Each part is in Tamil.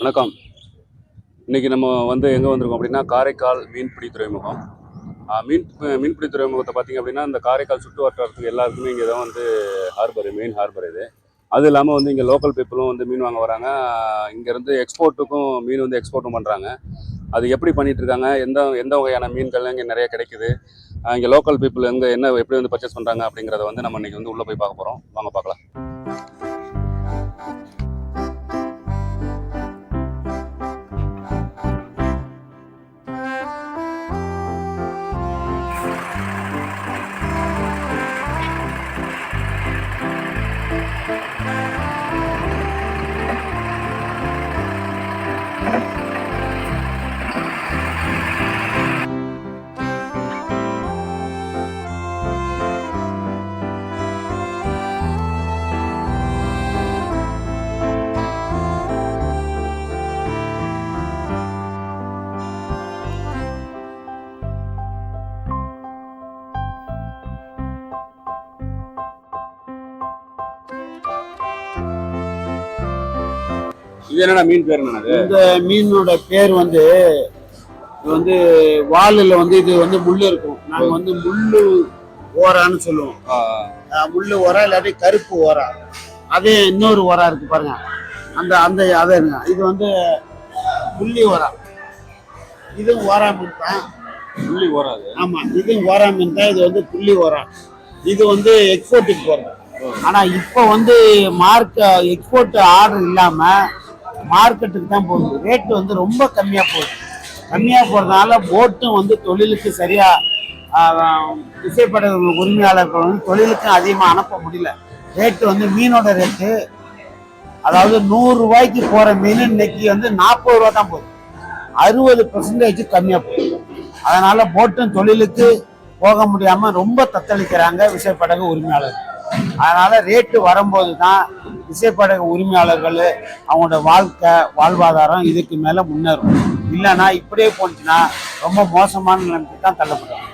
வணக்கம். இன்னைக்கு நம்ம எங்கே வந்திருக்கோம் அப்படின்னா, காரைக்கால் மீன்பிடி துறைமுகம். மீன்பிடி துறைமுகத்தை பார்த்தீங்க அப்படின்னா, இந்த காரைக்கால் சுற்று வட்டாரத்துக்கு எல்லாருக்குமே இங்கே தான் ஹார்பர், மெயின் ஹார்பர் இது. அது இல்லாமல் இங்கே லோக்கல் பீப்புளும் மீன் வாங்க வராங்க. இங்கேருந்து எக்ஸ்போர்ட்டுக்கும் மீன் எக்ஸ்போர்ட்டும் பண்ணுறாங்க. அது எப்படி பண்ணிட்டு இருக்காங்க, எந்த எந்த வகையான மீன்கள் இங்கே நிறைய கிடைக்குது, இங்கே லோக்கல் பீப்புள் என்ன எப்படி பர்ச்சேஸ் பண்ணுறாங்க அப்படிங்கிறத நம்ம இன்னைக்கு உள்ளே போய் பார்க்க போகிறோம். வாங்க பார்க்கலாம். இது என்னடா மீன் பேர்? இந்த மீனோட பேர் இது வாலில் இது முள்ளு இருக்கும். நாங்க முள்ளு ஓரான்னு சொல்லுவோம். முள்ளு ஓரா இல்லாட்டி கருப்பு ஓரா. அதே இன்னொரு ஓரா இருக்கு பாருங்க, அந்த அந்த அதே இது புள்ளி ஓரா. இதுவும் ஓரா மீன் தான். புள்ளி ஓரா? ஆமா, இதுவும் ஓரா மீன் தான். இது புள்ளி ஓரா. இது எக்ஸ்போர்ட்டுக்கு போறது. ஆனா இப்ப எக்ஸ்போர்ட் ஆர்டர் இல்லாம மார்க்கெட்டுக்கு தான் போகுது. ரேட்டு ரொம்ப கம்மியா போகுது. கம்மியா போறதுனால போட்டும் தொழிலுக்கு சரியா விசைப்படகு உரிமையாளர்கள் தொழிலுக்கு அதிகமாக அனுப்ப முடியல. ரேட்டு மீனோட ரேட்டு, அதாவது 100 ரூபாய்க்கு போற மீன் இன்னைக்கு 40 ரூபா தான் போகுது. 60% கம்மியா போகுது. அதனால போட்டும் தொழிலுக்கு போக முடியாம ரொம்ப தத்தளிக்கிறாங்க விசைப்படகு உரிமையாளர்கள். அதனால ரேட்டு வரும்போது தான் விசைப்படகு உரிமையாளர்கள் அவங்களோட வாழ்வாதாரம் இதுக்கு மேல முன்னேறும். இல்லைன்னா இப்படியே போச்சுன்னா ரொம்ப மோசமான நிலைமைக்கு தான் தள்ளப்படுறாங்க.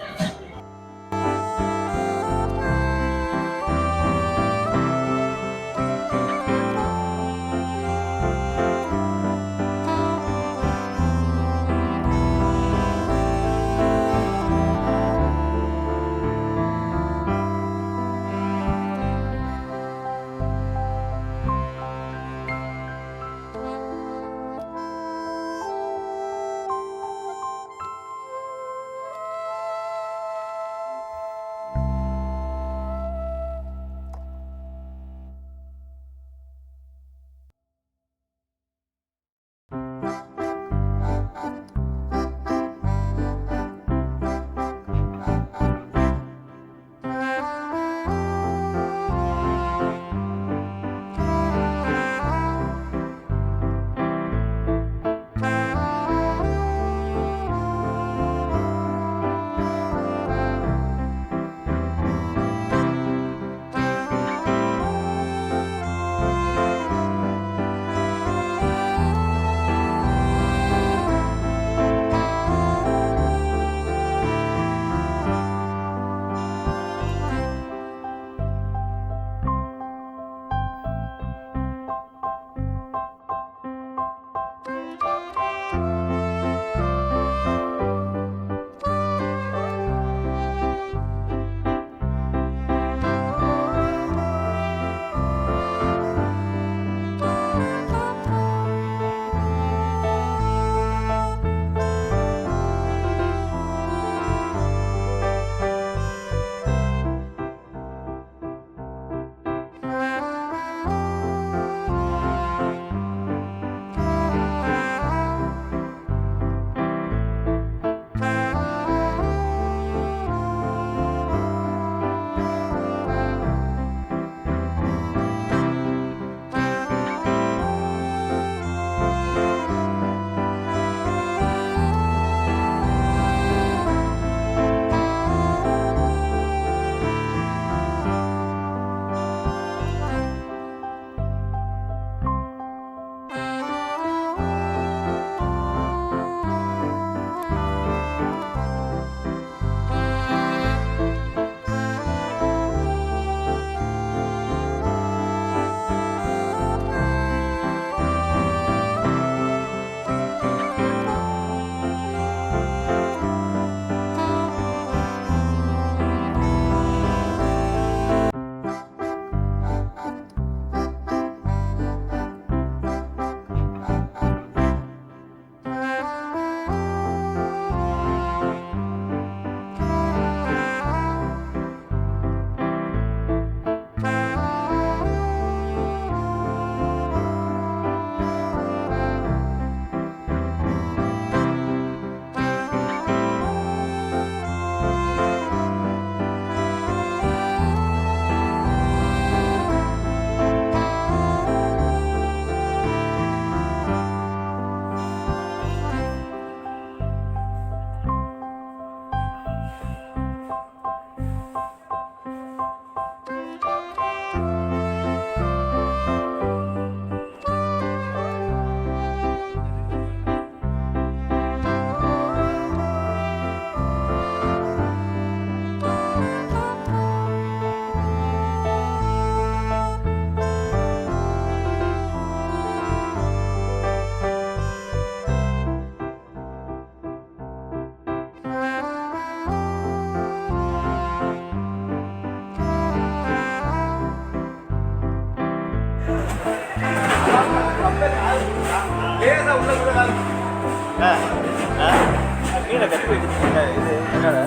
மீனை கட்டி வச்சுருக்காங்க. இது என்னடா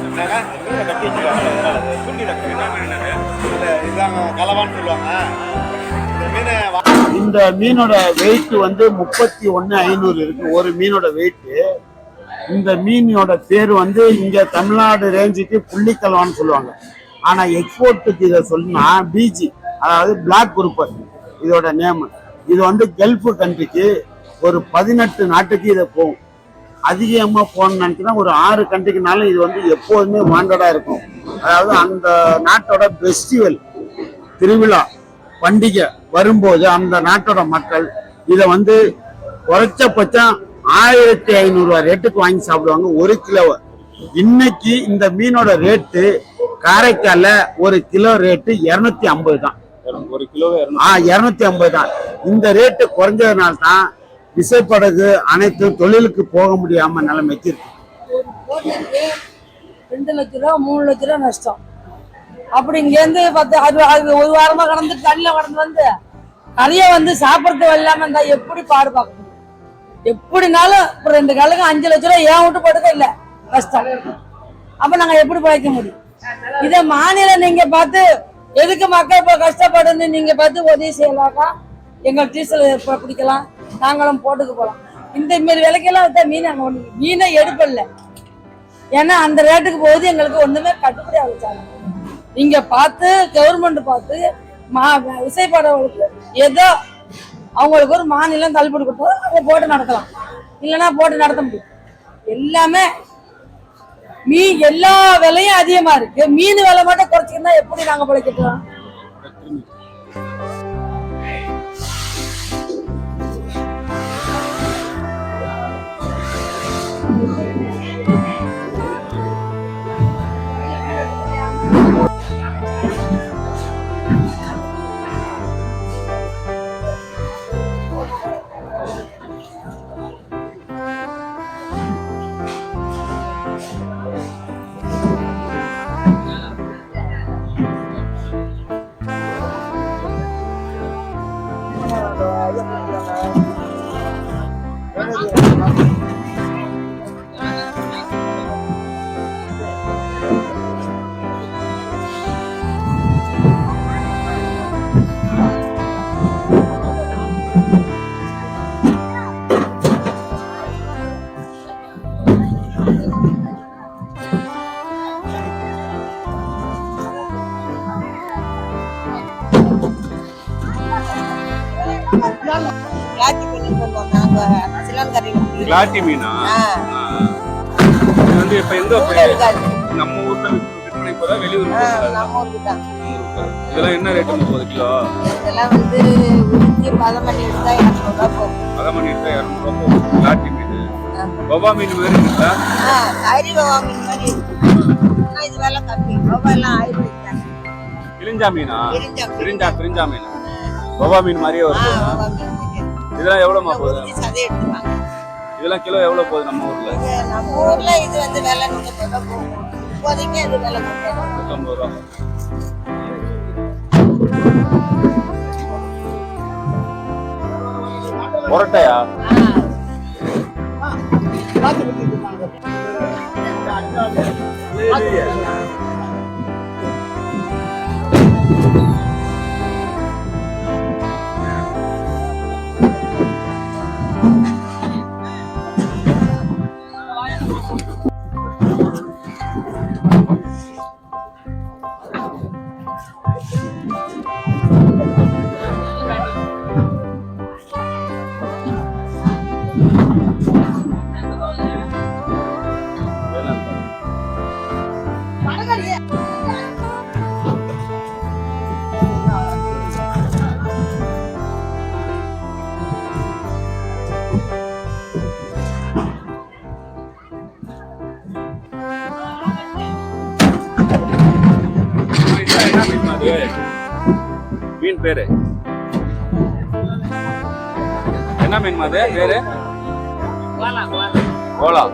மீனை கட்டி வச்சுருக்காங்க. எதனால சுண்டியில் இதாங்க கலவான்னு சொல்லுவாங்க. இந்த மீனை இந்த மீனோட வெயிட் வந்து 31,500 இருக்கு ஒரு மீனோட வெயிட். இந்த மீனோட பேர் வந்து இங்க தமிழ்நாடு ரேஞ்சுக்கு புள்ளிக்கலவான்னு சொல்லுவாங்க. ஆனா எக்ஸ்போர்ட்டுக்கு இதை சொன்னா பிஜி, அதாவது பிளாக் குரூப்பர் இதோட நேம். இது வந்து கல்ஃப் கண்ட்ரிக்கு ஒரு 18 நாட்டுக்கு இதை போகும். அதிகமாக போகணும்னு நினைச்சுன்னா ஒரு 6 கண்ட்ரிக்குனாலும் இது வந்து எப்போதுமே வாண்டடா இருக்கும். அதாவது அந்த நாட்டோட ஃபெஸ்டிவல், திருவிழா, பண்டிகை வரும்போது அந்த நாட்டோட மக்கள் இதை வந்து குறைச்சபட்சம் 1,500 ரேட்டுக்கு வாங்கி சாப்பிடுவாங்க ஒரு கிலோவை. இன்னைக்கு இந்த மீனோட ரேட்டு காரைக்கால ஒரு கிலோ ரேட்டு 250 தான். ஒரு கிலோ 250 தான். இந்த ரேட்டு குறைஞ்சதுனால தான் விசைப்படகு அனைத்து தொழிலுக்கு போக முடியாம நிலைமைக்கு இருக்கு. 2 லட்ச ரூபா 3 லட்ச ரூபா நஷ்டம். அப்படி இங்கேருந்து 10 அது ஒரு வாரமா கடந்து தண்ணியில கடந்து வந்து நிறைய வந்து சாப்பிட்றது இல்லாம இருந்தா எப்படி பாடு பார்க்க முடியும்? எப்படினாலும் இப்போ 2 காலுக்கு 5 லட்ச ரூபா ஏன் விட்டு போட்டுக்க இல்லை கஷ்டம். அப்ப நாங்க எப்படி பழைக்க முடியும்? இதை மாநிலம் நீங்க பார்த்து எதுக்கு மக்கள் இப்ப கஷ்டப்படுன்னு நீங்க பார்த்து உதவி செய்யலாக்கா, எங்க டீசல் பிடிக்கலாம், நாங்களும் போட்டுக்கு போகலாம். இந்த மாரி விலைக்கெல்லாம் வித்தா மீனை எடுப்பல. ஏன்னா அந்த ரேட்டுக்கு போகுது, எங்களுக்கு ஒண்ணுமே கட்டுப்படி ஆகுச்சாங்க. நீங்க பார்த்து கவர்மெண்ட் பார்த்து விசைப்படவர்களுக்கு ஏதோ அவங்களுக்கு ஒரு மாநிலம் தள்ளுபடி கொடுத்தா அதை போட்டு நடத்தலாம், இல்லைன்னா போட்டு நடத்த முடியும். எல்லாமே எல்லா விலையும் அதிகமா இருக்கு. மீன் விலை மட்டும் குறைச்சிக்கிட்டா எப்படி நாங்க பிழைக்கலாம்? கிளாட்டி மீனா? இது வந்து இப்ப எங்க நம்ம ஊர்ல விற்பனை போதா வெளியூர்? இதெல்லாம் என்ன ரேட் போகுது கிலோ? இதெல்லாம் வந்து பதமணி எடுத்தா 200 ரூபா போகும். பதமணி எடுத்தா 200 ரூபா போகும். கிளாட்டி மீன், பவா மீன் மாதிரி இருக்குதா? அரி பவா மீன் மாதிரி இருக்கு. இது விலை கம்மி. பவா எல்லாம் 1000 ரூபாய். கிரிஞ்சா மீனா? கிரிஞ்சா மீன். பவா மீன் மாதிரியே வருது. இதெல்லாம் எவ்வளவுமா போகுது? இதெல்லாம் கிலோ எவ்வளவு போகுது நம்ம ஊர்ல? நம்ம ஊர்ல இது வந்து விலை 150 ரூபாய் போகும். இப்போதைக்கு இது விலை 150 ரூபா. பொரட்டையா? மீன் பேரு என்ன மீன் மாதிரி பேரு? கோலா.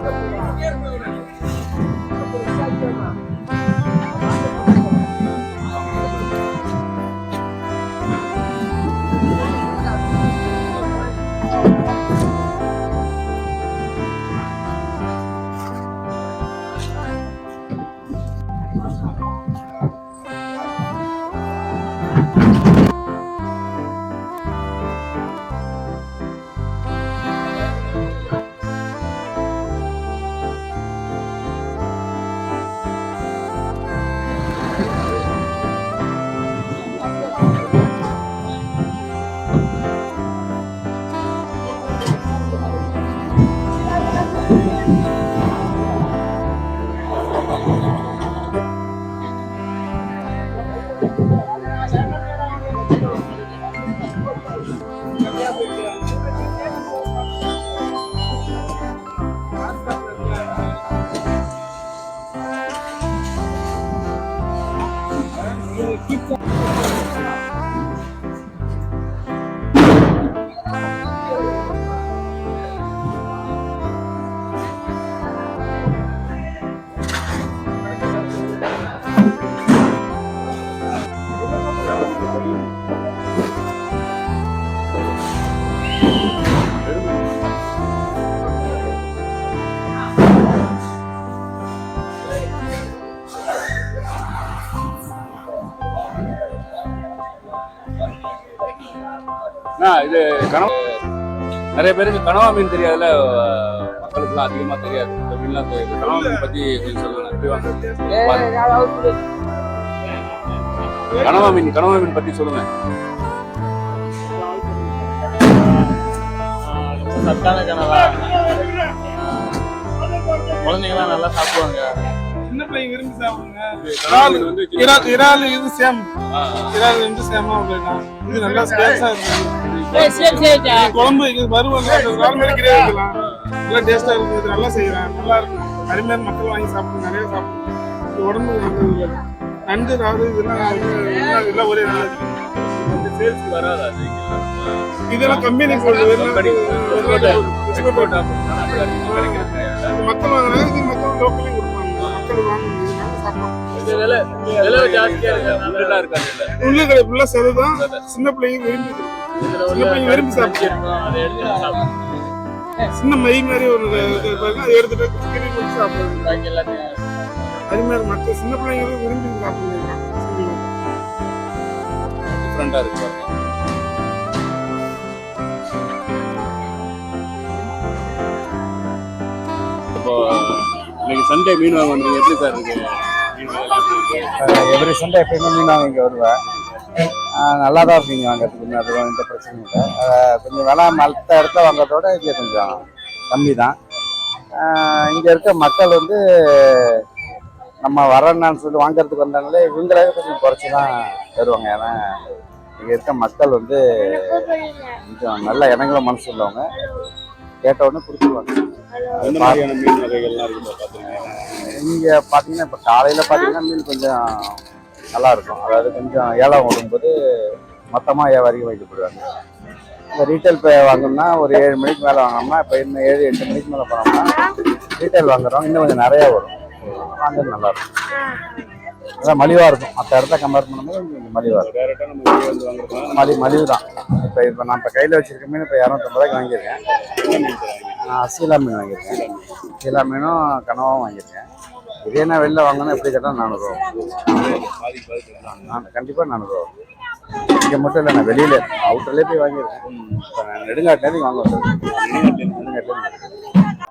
இது கனவா நிறைய பேருக்கு கனவா மீன் தெரியாதுல, மக்களுக்குலாம் அதிகமா தெரியாது. இந்த மீன்லாம் இந்த கனவா மீன் பத்தி கொஞ்சம் சொல்லுங்க. எப்படி வாங்க கனவா மீன் பத்தி சொல்லுங்க. ரொம்ப சத்தான கனவா, குழந்தைங்களாம் நல்லா சாப்பிடுவாங்க. சின்ன பிள்ளைங்க விரும்பி சாப்பிடுங்க. கனவா மீன் வந்து இறால் இது சேம். இறால் ரெண்டு சேமா உள்ளதுதான். இது நல்லா ஸ்பேஸா இருக்கு. குழம்பு இது வருவாங்க. இறால் மாதிரி கிரேவி வைக்கலாம். நல்லா டேஸ்டா இருக்கு. இது நல்லா செய்யறாங்க. நல்லா இருக்கு. அருமையான மக்கள் வாங்கி சாப்பிடுங்க. நிறைய சாப்பிடுங்க. இது உடம்புக்கு நல்லது. நண்டு ராது இதெல்லாம் இதெல்லாம் ஒரே நல்லது. சேல்ஸ் வராதா? இதெல்லாம் கம்பெனி மக்கள் வாங்குறாங்க. இது மக்கள் லோக்கலையும் கொடுப்பாங்க. மக்கள் வாங்குவாங்க. சாப்பிடுவாங்க. விலை ஜாஸ்தியா இருக்கு. நல்லா இருக்காது இல்ல. உள்ளுகளை ஃபுல்லா செதுதான். சின்ன பிள்ளைங்க விரும்பி சாப்பிடுவாங்க. அதை எடுத்து சாப்பிடுவோம். சின்ன மை மாதிரி ஒரு பாருங்க, அதை எடுத்துட்டு கிளி பண்ணி சாப்பிடுவாங்க. பாக்கி எல்லாத்தையும் அது மாதிரி மக்கள் சின்ன பிள்ளைங்களும் விரும்பி சாப்பிடுவாங்க. டிஃப்ரெண்டா இருக்கு பாருங்க. இப்போ இன்னைக்கு சண்டே மீன் வாங்க வந்தீங்க, எப்படி சார் இருக்கு மீன் விலை? எவ்ரி சண்டே எப்பயுமே மீன் வாங்க இங்கே வருவேன். நல்லா தான் இருக்குங்க வாங்குறதுக்கு, அது எந்த பிரச்சனையும் இல்லை. கொஞ்சம் விலை மற்ற இடத்துல வாங்குறதோட இங்கே கொஞ்சம் கம்மி தான். இங்கே இருக்க மக்கள் வந்து நம்ம வரேன்னு சொல்லி வாங்குறதுக்கு வந்தாங்களே இவங்களே கொஞ்சம் குறைச்சி தான் தருவாங்க. ஏன்னா இங்கே இருக்க மக்கள் வந்து கொஞ்சம் நல்ல இனங்கள மனசு உள்ளவங்க, கேட்ட உடனே கொடுத்துருவாங்க. எந்த மாதிரியான மீன் வகைகள்லாம் இருக்கு பார்த்துருங்க. இங்கே பார்த்தீங்கன்னா இப்போ காலையில் பார்த்தீங்கன்னா மீன் கொஞ்சம் நல்லா இருக்கும். அதாவது கொஞ்சம் ஏலம் ஓடும்போது மொத்தமாக வியாபாரிக்கு வாங்கிட்டு போயிடுவாங்க. இந்த ரீட்டைல் வாங்கணும்னா ஒரு 7 மணிக்கு மேலே வாங்கினோம்னா, இப்போ இன்னும் 7-8 மணிக்கு மேலே போனோம்னா ரீட்டைல் வாங்குறோம், இன்னும் கொஞ்சம் நிறையா வரும். வாங்குறது நல்லாயிருக்கும். அதான் மலிவாக இருக்கும். மற்ற இடத்த கம்பேர் பண்ணும்போது கொஞ்சம் மலிவாக இருக்கும். டேரெக்டாக நம்ம இங்கே வந்து வாங்குறதுனால மலிவு தான். இப்போ நான் இப்போ கையில் வச்சிருக்க மீன் இப்போ 250 ரூபாய்க்கு வாங்கியிருக்கேன். சீலா மீன் வாங்கியிருக்கேன். சீலா மீனும் கனவாவும் வாங்கியிருக்கேன். இதே நான் வெளில வாங்கினா எப்படி கேட்டால் 400 ரூபா. நான் கண்டிப்பாக 400 ரூபா. இங்கே மட்டும் இல்லை, நான் வெளியில் அவுட்டர்லேயே போய் வாங்கியிருக்கேன். இப்போ நான் நெடுங்காட்டிலேருந்து வாங்க வந்தேன். நெடுங்காட்டிலேருந்து